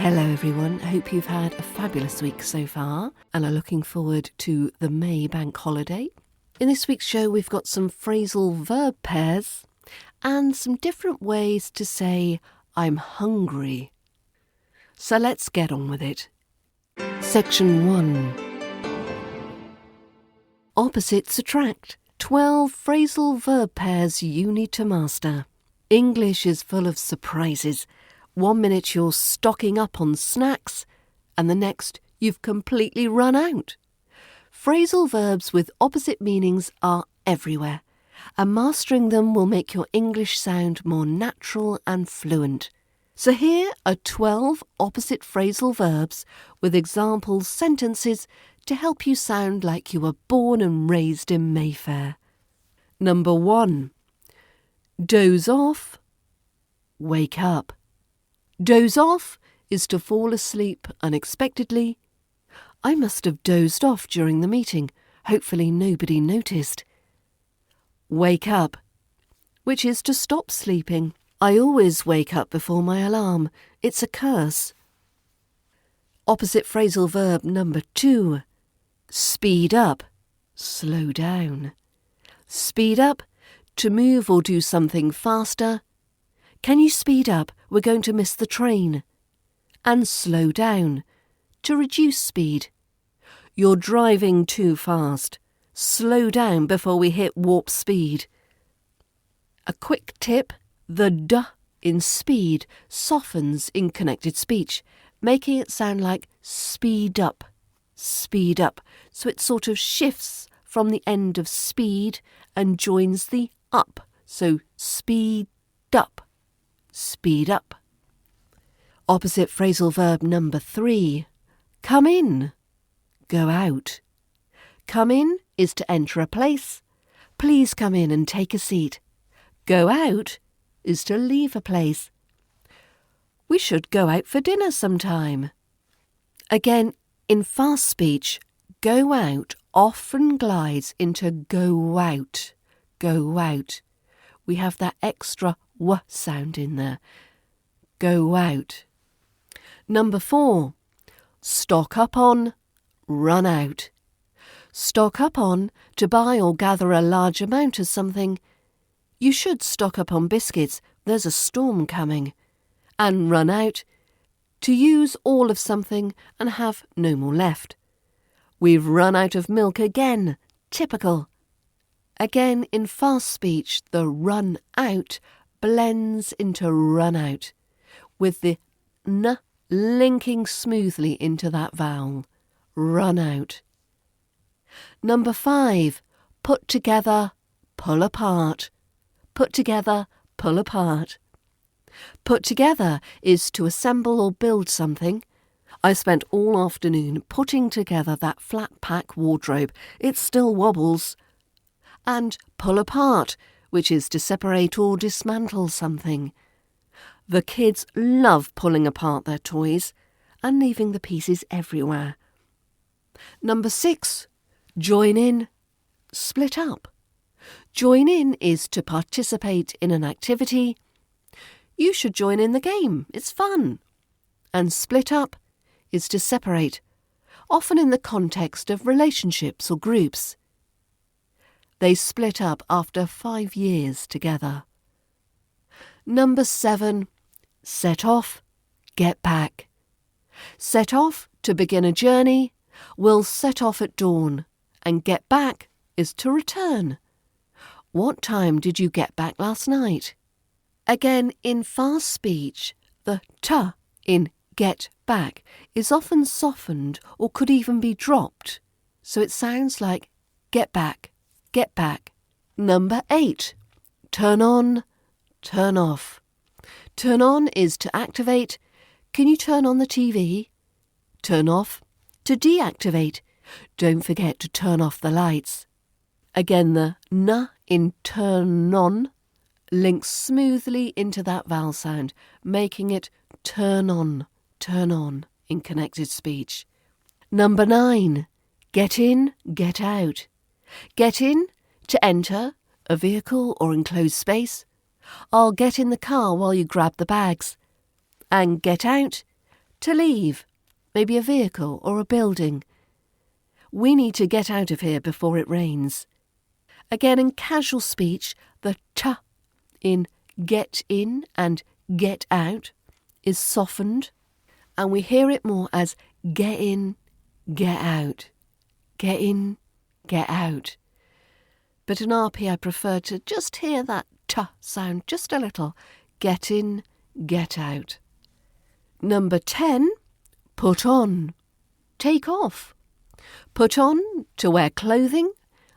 Hello everyone, hope you've had a fabulous week so far and are looking forward to the May bank holiday. In this week's show we've got some phrasal verb pairs and some different ways to say I'm hungry. So let's get on with it. Section 1. Opposites attract. 12 phrasal verb pairs you need to master. English is full of surprises. 1 minute you're stocking up on snacks, and the next you've completely run out. Phrasal verbs with opposite meanings are everywhere, and mastering them will make your English sound more natural and fluent. So here are 12 opposite phrasal verbs with example sentences to help you sound like you were born and raised in Mayfair. Number 1. Doze off, wake up. Doze off is to fall asleep unexpectedly. I must have dozed off during the meeting. Hopefully nobody noticed. Wake up, which is to stop sleeping. I always wake up before my alarm. It's a curse. Opposite phrasal verb number 2. Speed up, slow down. Speed up, to move or do something faster. Can you speed up? We're going to miss the train. And slow down, to reduce speed. You're driving too fast. Slow down before we hit warp speed. A quick tip, the d in speed softens in connected speech, making it sound like speed up, so it sort of shifts from the end of speed and joins the up, so speed up. Speed up. Opposite phrasal verb number 3. Come in, go out. Come in is to enter a place. Please come in and take a seat. Go out is to leave a place. We should go out for dinner sometime. Again, in fast speech, go out often glides into go out. Go out. We have that extra w sound in there. Go out. Number 4. Stock up on, run out. Stock up on, to buy or gather a large amount of something. You should stock up on biscuits, there's a storm coming. And run out, to use all of something and have no more left. We've run out of milk again, typical. Again, in fast speech, the run out blends into run out, with the n linking smoothly into that vowel. Run out. Number 5. Put together, pull apart. Put together, pull apart. Put together is to assemble or build something. I spent all afternoon putting together that flat pack wardrobe. It still wobbles. And pull apart, which is to separate or dismantle something. The kids love pulling apart their toys and leaving the pieces everywhere. Number 6. Join in, split up. Join in is to participate in an activity. You should join in the game, it's fun. And split up is to separate, often in the context of relationships or groups. They split up after 5 years together. Number 7. Set off, get back. Set off to begin a journey. We'll set off at dawn, and get back is to return. What time did you get back last night? Again, in fast speech, the t in get back is often softened or could even be dropped, so it sounds like get back. Get back. Number 8. Turn on, turn off. Turn on is to activate. Can you turn on the TV? Turn off, to deactivate. Don't forget to turn off the lights. Again, the n in turn on links smoothly into that vowel sound, making it turn on in connected speech. Number 9. Get in, get out. Get in, to enter, a vehicle or enclosed space. I'll get in the car while you grab the bags. And get out, To leave, maybe a vehicle or a building. We need to get out of here before it rains. Again, in casual speech, the t in get in and get out is softened, and we hear it more as get in, get out. Get in, get out. But in RP I prefer to just hear that t sound just a little. Get in, get out. Number 10, put on. Take off. Put on, to wear clothing.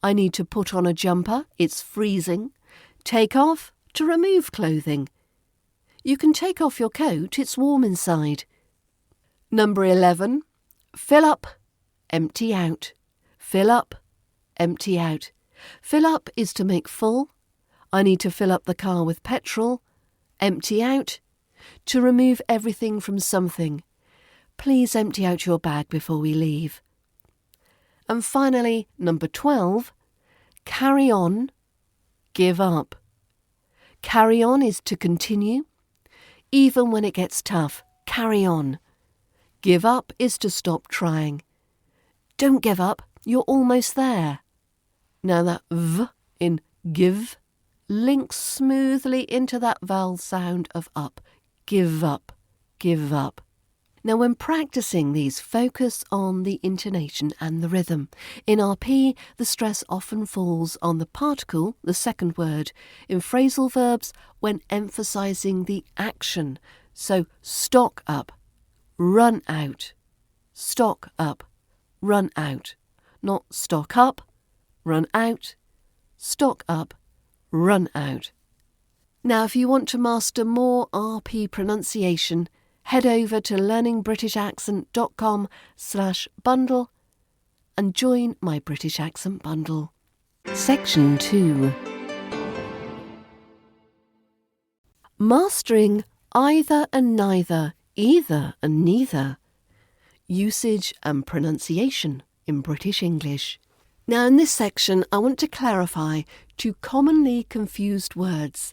I need to put on a jumper, it's freezing. Take off, to remove clothing. You can take off your coat, it's warm inside. Number 11, fill up, empty out. Fill up, empty out. Fill up is to make full. I need to fill up the car with petrol. Empty out, to remove everything from something. Please empty out your bag before we leave. And finally, number 12, carry on, give up. Carry on is to continue. Even when it gets tough, carry on. Give up is to stop trying. Don't give up, you're almost there. Now that v in give links smoothly into that vowel sound of up. Give up, give up. Now when practising these, focus on the intonation and the rhythm. In RP, the stress often falls on the particle, the second word, in phrasal verbs when emphasising the action. So stock up, run out. Stock up, run out. Not stock up, run out. Stock up, run out. Now if you want to master more RP pronunciation, head over to learningbritishaccent.com/bundle and join my British Accent Bundle. Section 2. Mastering either and neither, either and neither. Usage and pronunciation in British English. Now in this section I want to clarify two commonly confused words,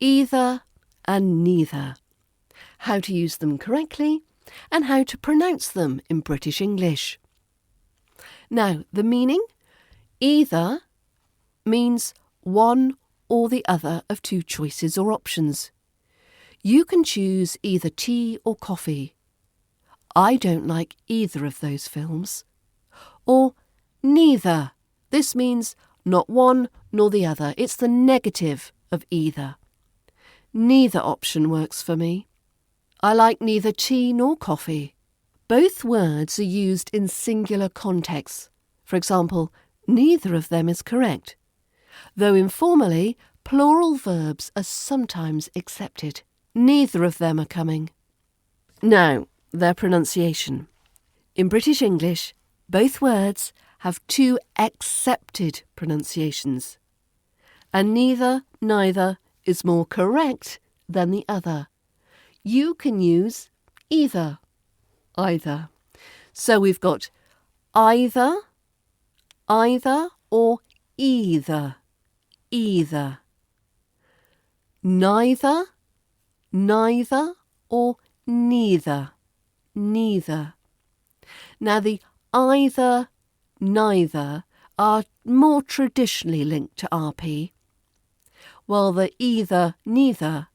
either and neither, how to use them correctly and how to pronounce them in British English. Now the meaning, either means one or the other of two choices or options. You can choose either tea or coffee. I don't like either of those films. Or neither. This means not one nor the other. It's the negative of either. Neither option works for me. I like neither tea nor coffee. Both words are used in singular contexts. For example, neither of them is correct. Though informally, plural verbs are sometimes accepted. Neither of them are coming. Now, their pronunciation. In British English, both words have two accepted pronunciations, and neither, neither is more correct than the other. You can use either, either. So we've got either, either or either, either. Neither, neither or neither, neither. Now the either, neither are more traditionally linked to RP, while the either, neither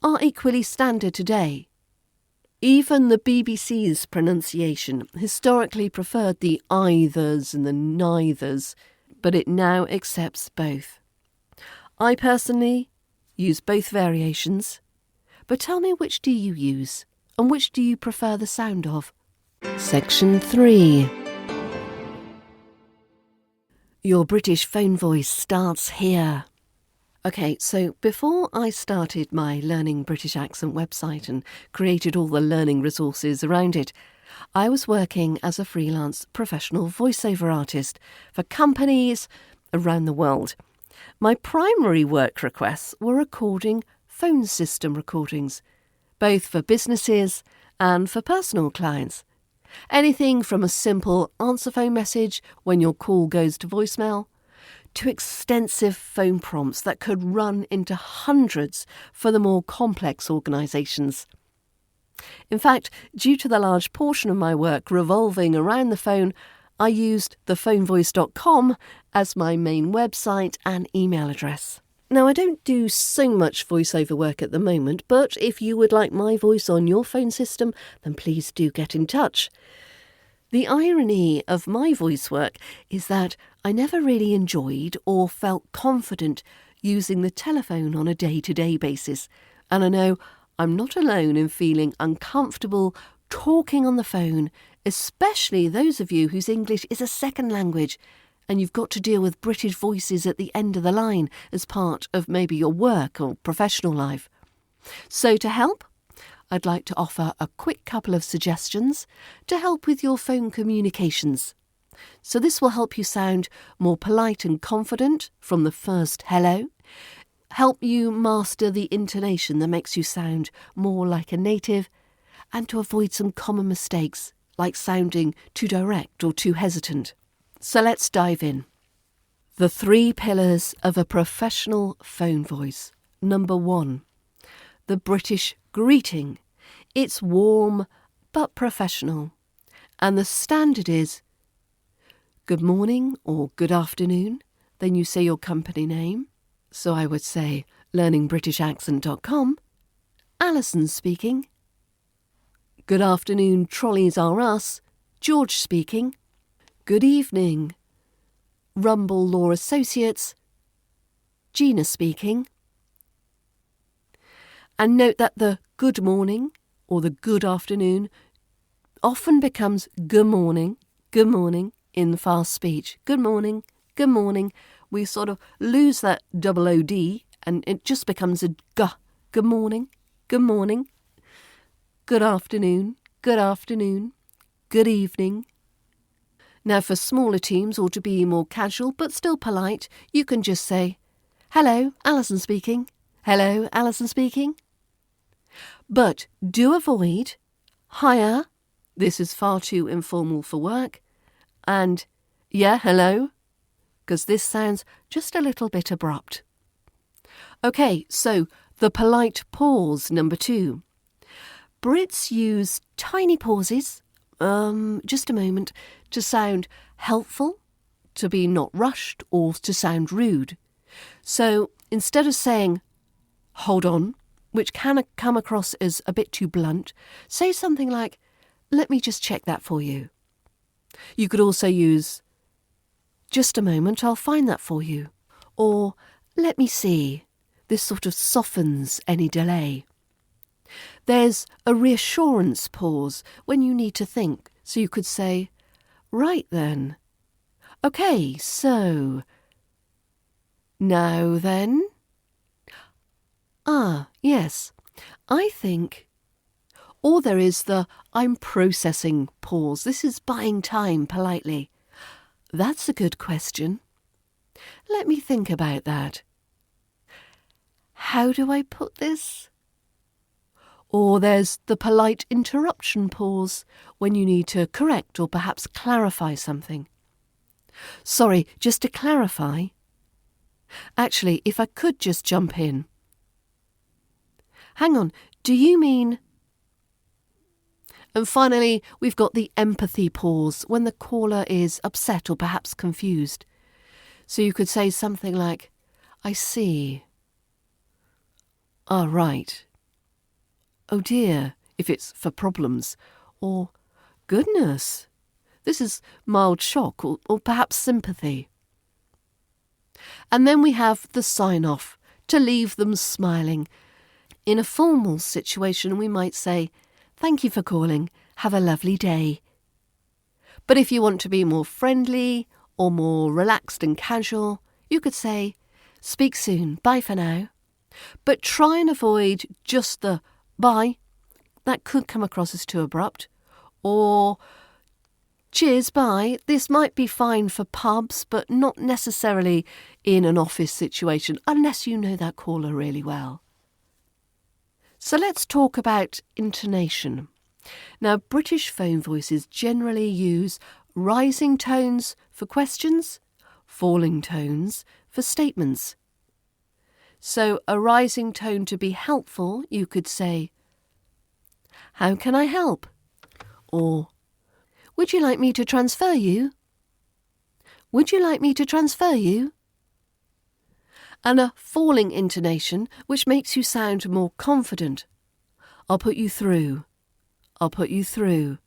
are equally standard today. Even the BBC's pronunciation historically preferred the eithers and the neithers, but it now accepts both. I personally use both variations, but tell me, which do you use and which do you prefer the sound of? Section 3. Your British phone voice starts here. Okay, so before I started my Learning British Accent website and created all the learning resources around it, I was working as a freelance professional voiceover artist for companies around the world. My primary work requests were recording phone system recordings, both for businesses and for personal clients. Anything from a simple answer phone message when your call goes to voicemail, to extensive phone prompts that could run into hundreds for the more complex organisations. In fact, due to the large portion of my work revolving around the phone, I used thephonevoice.com as my main website and email address. Now, I don't do so much voiceover work at the moment, but if you would like my voice on your phone system, then please do get in touch. The irony of my voice work is that I never really enjoyed or felt confident using the telephone on a day-to-day basis, and I know I'm not alone in feeling uncomfortable talking on the phone, especially those of you whose English is a second language and you've got to deal with British voices at the end of the line as part of maybe your work or professional life. So to help, I'd like to offer a quick couple of suggestions to help with your phone communications. So this will help you sound more polite and confident from the first hello, help you master the intonation that makes you sound more like a native, and to avoid some common mistakes like sounding too direct or too hesitant. So let's dive in. The 3 pillars of a professional phone voice. Number 1, the British greeting. It's warm but professional. And the standard is good morning or good afternoon. Then you say your company name. So I would say learningbritishaccent.com. Alison speaking. Good afternoon, Trolleys Are Us. George speaking. Good evening, Rumble Law Associates. Gina speaking. And note that the good morning or the good afternoon often becomes good morning in fast speech. Good morning, good morning. We sort of lose that double OD and it just becomes a g. Good morning, good morning. Good afternoon, good evening. Now for smaller teams or to be more casual but still polite, you can just say, hello, Alison speaking. Hello, Alison speaking. But do avoid hiya, this is far too informal for work, and yeah, hello, because this sounds just a little bit abrupt. Okay, so the polite pause, number 2. Brits use tiny pauses, just a moment, to sound helpful, to be not rushed, or to sound rude. So instead of saying, hold on, which can come across as a bit too blunt, say something like, let me just check that for you. You could also use, just a moment, I'll find that for you. Or, let me see. This sort of softens any delay. There's a reassurance pause when you need to think, so you could say, right then. Okay, so, now then. Ah, yes, I think. Or there is the I'm processing pause. This is buying time politely. That's a good question. Let me think about that. How do I put this? Or there's the polite interruption pause when you need to correct or perhaps clarify something. Sorry, just to clarify. Actually, if I could just jump in. Hang on, do you mean... And finally, we've got the empathy pause when the caller is upset or perhaps confused. So you could say something like, I see. Ah, right. Oh dear, if it's for problems. Or, goodness, this is mild shock or perhaps sympathy. And then we have the sign-off, to leave them smiling. In a formal situation, we might say, thank you for calling, have a lovely day. But if you want to be more friendly or more relaxed and casual, you could say, speak soon, bye for now. But try and avoid just the bye. That could come across as too abrupt. Or cheers, bye. This might be fine for pubs, but not necessarily in an office situation, unless you know that caller really well. So let's talk about intonation. Now, British phone voices generally use rising tones for questions, falling tones for statements. So a rising tone to be helpful, you could say, How can I help? Or, would you like me to transfer you? Would you like me to transfer you? And a falling intonation, which makes you sound more confident. I'll put you through. I'll put you through.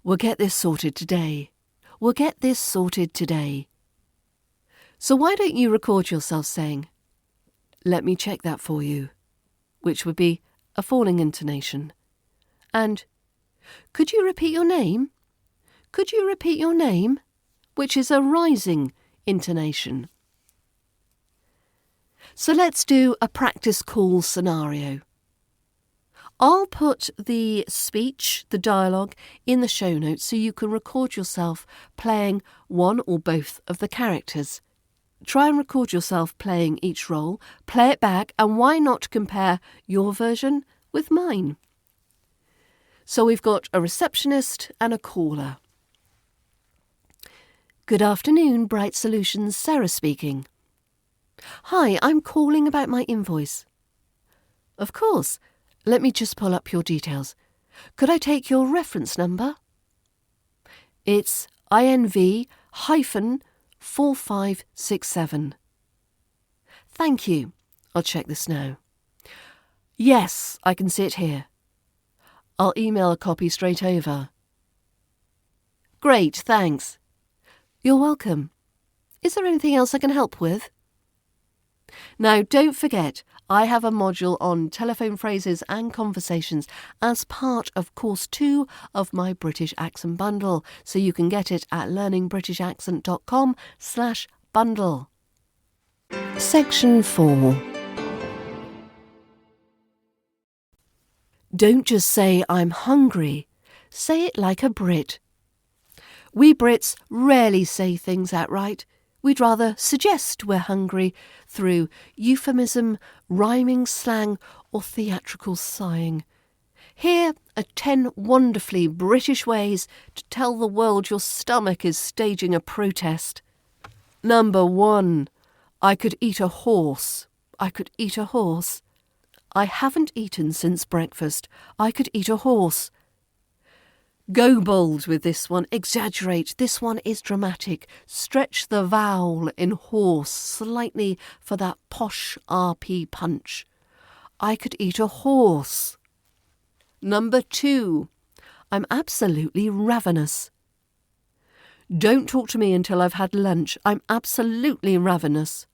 We'll get this sorted today. We'll get this sorted today. So why don't you record yourself saying, let me check that for you, which would be a falling intonation. And, could you repeat your name? Could you repeat your name? Which is a rising intonation. So let's do a practice call scenario. I'll put the speech, the dialogue, in the show notes so you can record yourself playing one or both of the characters. Try and record yourself playing each role, play it back, and why not compare your version with mine? So we've got a receptionist and a caller. Good afternoon, Bright Solutions, Sarah speaking. Hi, I'm calling about my invoice. Of course. Let me just pull up your details. Could I take your reference number? It's INV-4567. Thank you. I'll check this now. Yes, I can see it here. I'll email a copy straight over. Great, thanks. You're welcome. Is there anything else I can help with? Now, don't forget, I have a module on telephone phrases and conversations as part of Course 2 of my British Accent Bundle, so you can get it at learningbritishaccent.com/bundle. Section 4. Don't just say I'm hungry. Say it like a Brit. We Brits rarely say things outright. We'd rather suggest we're hungry through euphemism, rhyming slang, or theatrical sighing. Here are 10 wonderfully British ways to tell the world your stomach is staging a protest. Number 1. I could eat a horse. I could eat a horse. I haven't eaten since breakfast. I could eat a horse. Go bold with this one. Exaggerate. This one is dramatic. Stretch the vowel in horse slightly for that posh RP punch. I could eat a horse. Number 2. I'm absolutely ravenous. Don't talk to me until I've had lunch. I'm absolutely ravenous.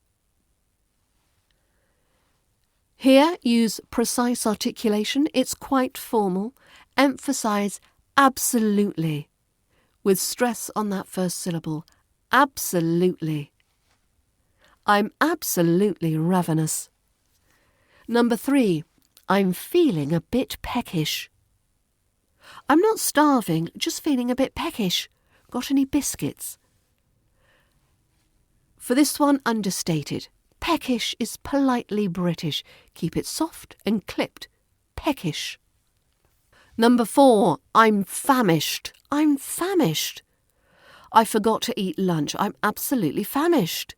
Here, use precise articulation. It's quite formal. Emphasise absolutely, with stress on that first syllable. Absolutely. I'm absolutely ravenous. Number 3. I'm feeling a bit peckish. I'm not starving, just feeling a bit peckish. Got any biscuits? For this one, understated. Peckish is politely British. Keep it soft and clipped. Peckish. Number 4. I'm famished. I'm famished. I forgot to eat lunch. I'm absolutely famished.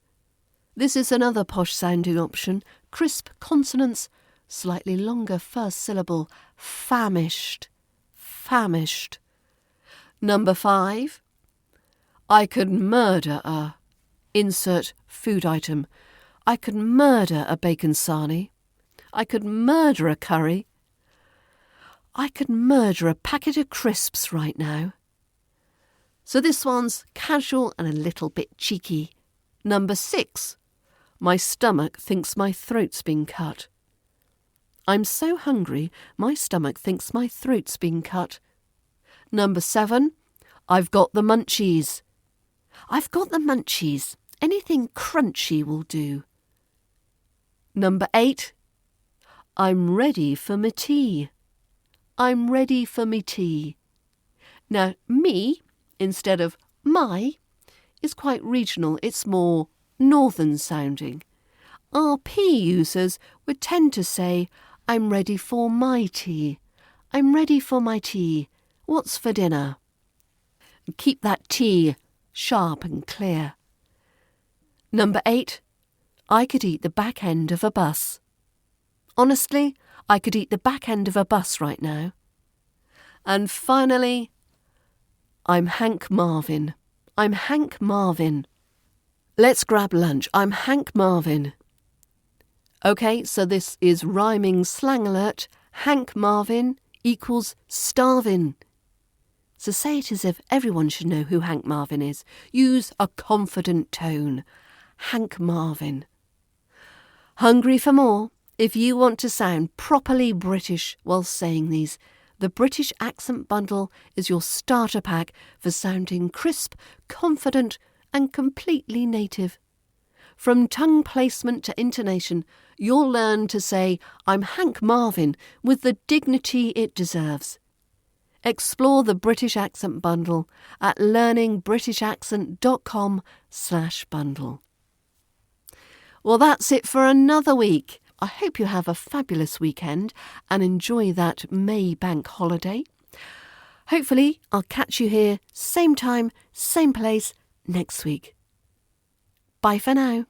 This is another posh sounding option. Crisp consonants, slightly longer first syllable. Famished. Famished. Number 5. I could murder a... Insert food item. I could murder a bacon sarnie. I could murder a curry. I could murder a packet of crisps right now. So this one's casual and a little bit cheeky. Number 6. My stomach thinks my throat's been cut. I'm so hungry, my stomach thinks my throat's been cut. Number 7. I've got the munchies. I've got the munchies. Anything crunchy will do. Number 8. I'm ready for me tea. I'm ready for me tea. Now, me, instead of my, is quite regional. It's more northern sounding. RP users would tend to say, I'm ready for my tea. I'm ready for my tea. What's for dinner? And keep that tea sharp and clear. Number 8. I could eat the back end of a bus. Honestly, I could eat the back end of a bus right now. And finally, I'm Hank Marvin. I'm Hank Marvin. Let's grab lunch. I'm Hank Marvin. Okay, so this is rhyming slang alert. Hank Marvin equals starvin'. So say it as if everyone should know who Hank Marvin is. Use a confident tone. Hank Marvin. Hungry for more? If you want to sound properly British while saying these, the British Accent Bundle is your starter pack for sounding crisp, confident and completely native. From tongue placement to intonation, you'll learn to say, I'm Hank Marvin, with the dignity it deserves. Explore the British Accent Bundle at learningbritishaccent.com/bundle. Well, that's it for another week. I hope you have a fabulous weekend and enjoy that May bank holiday. Hopefully, I'll catch you here, same time, same place, next week. Bye for now.